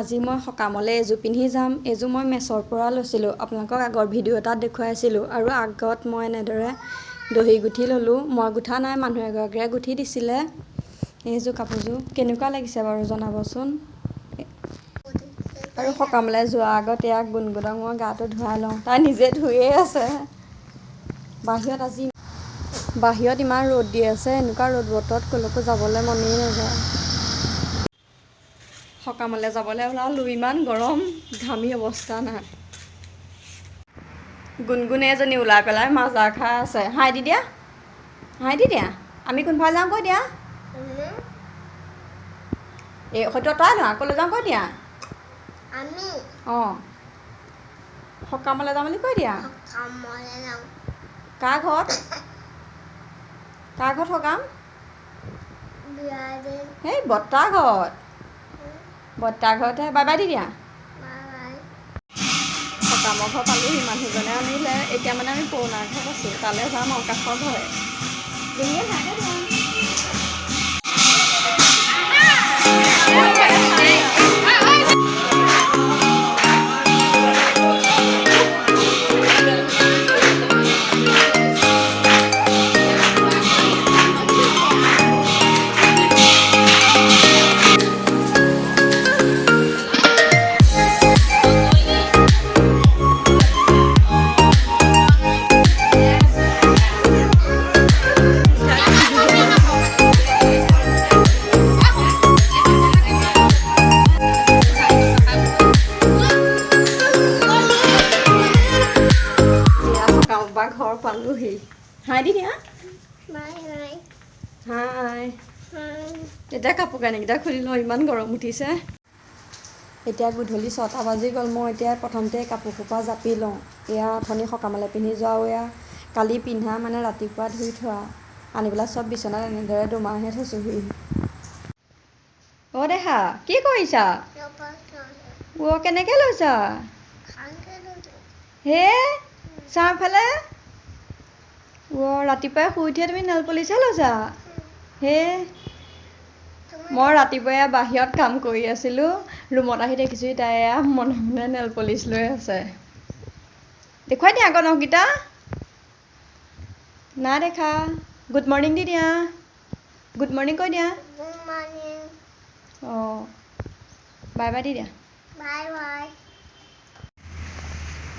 আজি মই সকামলৈ এযোৰ পিন্ধি যাম। এযোৰ মই মেছৰ পৰা লৈছিলোঁ, আপোনালোকক আগৰ ভিডিঅ' এটাত দেখুৱাইছিলোঁ। আৰু আগত মই এনেদৰে দহি গুঠি ল'লোঁ। মই গুঠা নাই, মানুহ এগৰাকীয়ে গুঠি দিছিলে। এইযোৰ কাপোৰযোৰ কেনেকুৱা লাগিছে বাৰু জনাবচোন। আৰু সকামলৈ যোৱাৰ আগত ইয়াক গুণগুণক মই গাটো ধুৱাই লওঁ। তাই নিজে ধুয়ে আছে। বাহিৰত ইমান ৰ'দ দি আছে, এনেকুৱা ৰ'দ বতৰত ক'লৈকো যাবলৈ মনেই নাযায়। সকামলৈ যাবলৈ ওলালোঁ, ইমান গৰম, ঘামি অৱস্থা নাই। গুণগুণে এজনী ওলাই পেলাই মাজা খাই আছে। হাই দি দিয়া, হাই দি দিয়া। আমি কোনফালে যাওঁ কৈ দিয়া। এই হয়তো তই নহয়, ক'লৈ যাওঁ কৈ দিয়া। অঁ, সকামলৈ যাওঁ বুলি কৈ দিয়া। কাৰ ঘৰত? কাৰ ঘৰত সকাম? সেই বৰ্তাৰ ঘৰত। বৰ্তাৰ ঘৰতহে। বাই বাই দি দিয়া। সকামৰ ঘৰ পালোহি, মানুহজনে আনিলে। এতিয়া মানে আমি পুৰণা ঘৰত আছোঁ, তালৈ যাম আৰু কাষৰ ঘৰে। ঘৰ পালোহি। হাই দি দিয়া। হাই। এতিয়া কাপোৰ কানিকেইটা খুলি লওঁ, ইমান গৰম উঠিছে। এতিয়া গধূলি 6টা বাজি গ'ল। মই এতিয়া প্ৰথমতে কাপোৰ সোপা জাপি লওঁ। এয়া অথনি সকামলৈ পিন্ধি যোৱাও, এয়া কালি পিন্ধা মানে ৰাতিপুৱা ধুই থোৱা। আনি পেলাই চব বিচনাত এনেদৰে দমাইহে থৈছোঁহি। অ' দেহা, কি কৰিছা? অ' কেনেকৈ লৈছা? হে চাওঁফালে। ৰাতিপুৱাই শুই উঠিয়ে তুমি নেল পলিচহে লৈছা? হে, মই ৰাতিপুৱাই বাহিৰত কাম কৰি আছিলোঁ, ৰুমত আহি দেখিছোঁ তাই মনে মনে নেল পলিচ লৈ আছে। দেখুৱাই দিয়া আকৌ নখকেইটা। নাই দেখা। গুড মৰ্ণিং দি দিয়া। গুড মৰ্ণিং কৈ দিয়া। অঁ, বাই বাই দি দিয়া।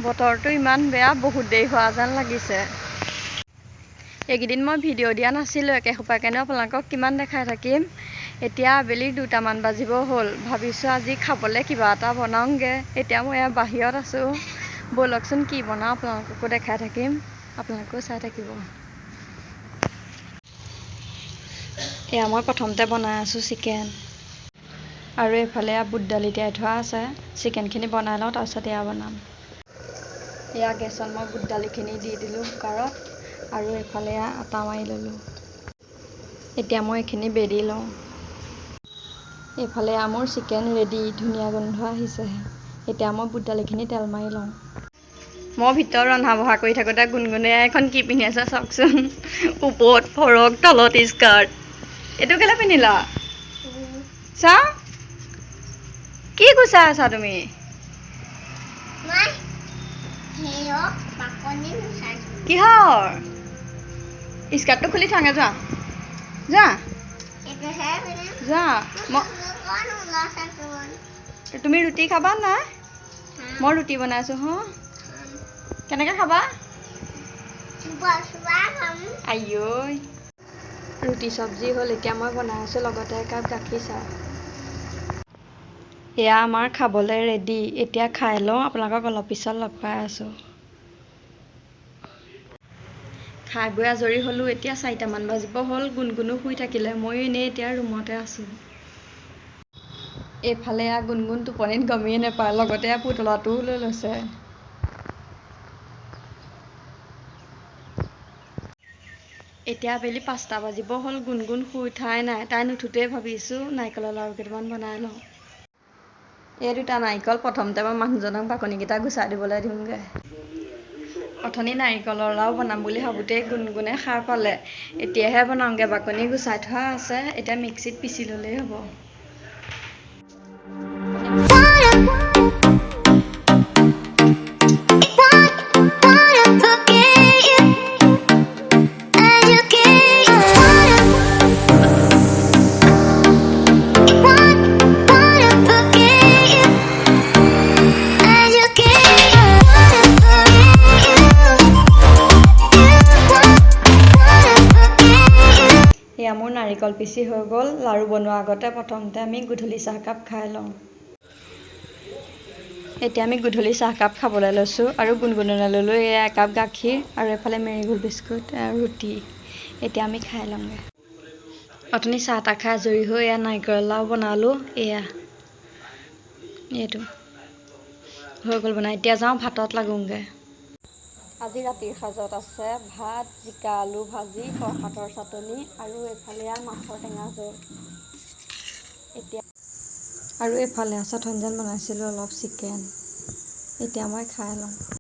বতৰটো ইমান বেয়া, বহুত দেৰি হোৱা যেন লাগিছে। এইকেইদিন মই ভিডিঅ' দিয়া নাছিলোঁ, একেসোপাকেনো আপোনালোকক কিমান দেখাই থাকিম। এতিয়া আবেলি 2টামান বাজিব হ'ল। ভাবিছোঁ আজি খাবলৈ কিবা এটা বনাওঁগৈ। এতিয়া মই এয়া বাহিৰত আছোঁ। ব'লকচোন কি বনাওঁ আপোনালোককো দেখাই থাকিম, আপোনালোকেও চাই থাকিব। এয়া মই প্ৰথমতে বনাই আছোঁ চিকেন। আৰু এইফালে বুট দালি তিয়াই থোৱা আছে। চিকেনখিনি বনাই লওঁ, তাৰপিছত এয়া বনাম। এয়া গেছত মই বুট দালিখিনি দি দিলোঁ কুকাৰত। আৰু এইফালে আটা মাৰি ল'লোঁ। এতিয়া মই এইখিনি বেৰি লওঁ। এইফালে মোৰ চিকেন ৰেডি, ধুনীয়া গোন্ধ আহিছেহে। এতিয়া মই বুট দালিখিনি তেল মাৰি লওঁ। মই ভিতৰত ৰন্ধা বঢ়া কৰি থাকোঁতে গুণগুণে এখন কি পিন্ধি আছে চাওকচোন। ওপৰত ফৰক, তলত স্কাৰ্ট। এইটো কেলৈ পিন্ধিলা? চাওঁ, কি গুচাই আছা তুমি? কিহৰ? স্কাৰ্টটো খুলি থওঁগে যোৱা। যোৱা। যোৱা। তুমি ৰুটি খাবা নাই? মই ৰুটি বনাইছোঁ হ। কেনেকৈ খাবা? আইঐ। ৰুটি চব্জি হ'ল, এতিয়া মই বনাই আছোঁ লগতে একাপ গাখীৰ চাহ। এয়া আমাৰ খাবলৈ ৰেডি। এতিয়া খাই লওঁ, আপোনালোকক অলপ পিছত লগ পাই আছোঁ। খাই বৈ আজৰি হ'লোঁ। এতিয়া 4টামান বাজিব হ'ল। গুণগুণো শুই থাকিলে, ময়ো এনেই এতিয়া ৰুমতে আছোঁ। এইফালে গুণগুণ টোপনিত গমেই নাপায়, লগতে পুতলাটোও লৈ লৈছে। এতিয়া আবেলি 5টা বাজিব হ'ল। গুণগুণ শুই উঠাই নাই। তাই নুঠোতেই ভাবিছোঁ নাৰিকলৰ লাড়ু কেইটামান বনাই লওঁ। এই 2টা নাৰিকল প্ৰথমতে মই মানুহজনক বাকলিকেইটা গুচাই দিবলৈ দিওঁগৈ। অথনি নাৰিকলৰ লাড়ু বনাম বুলি ভাবোঁতেই গুণগুণে সাৰ পালে। এতিয়াহে বনাওঁগৈ, বাকলি গুচাই থোৱা আছে। এতিয়া মিক্সিত পিচি ল'লেই হ'ব। এয়া মোৰ নাৰিকল পিচি হৈ গ'ল। লাড়ু বনোৱাৰ আগতে প্ৰথমতে আমি গধূলি চাহকাপ খাই লওঁ। এতিয়া আমি গধূলি চাহকাপ খাবলৈ লৈছোঁ আৰু গুণগুণলৈ ল'লোঁ এয়া একাপ গাখীৰ আৰু এফালে মেৰিগোল্ড বিস্কুট আৰু ৰুটি। এতিয়া আমি খাই লওঁগৈ। অথনি চাহ তাহ খাই আজৰি হৈ এয়া নাৰিকলৰ লাড়ু বনালোঁ। এয়া এইটো হৈ গ'ল বনাই। এতিয়া যাওঁ ভাতত লাগোঁগৈ। আজি ৰাতিৰ সাজত আছে ভাত, জিকা আলু ভাজি, প্ৰসাদৰ চাটনি আৰু এইফালে মাছৰ টেঙা জোল। এতিয়া আৰু এইফালে আছে সন্ধিয়া বনাইছিলোঁ অলপ চিকেন। এতিয়া মই খাই লওঁ।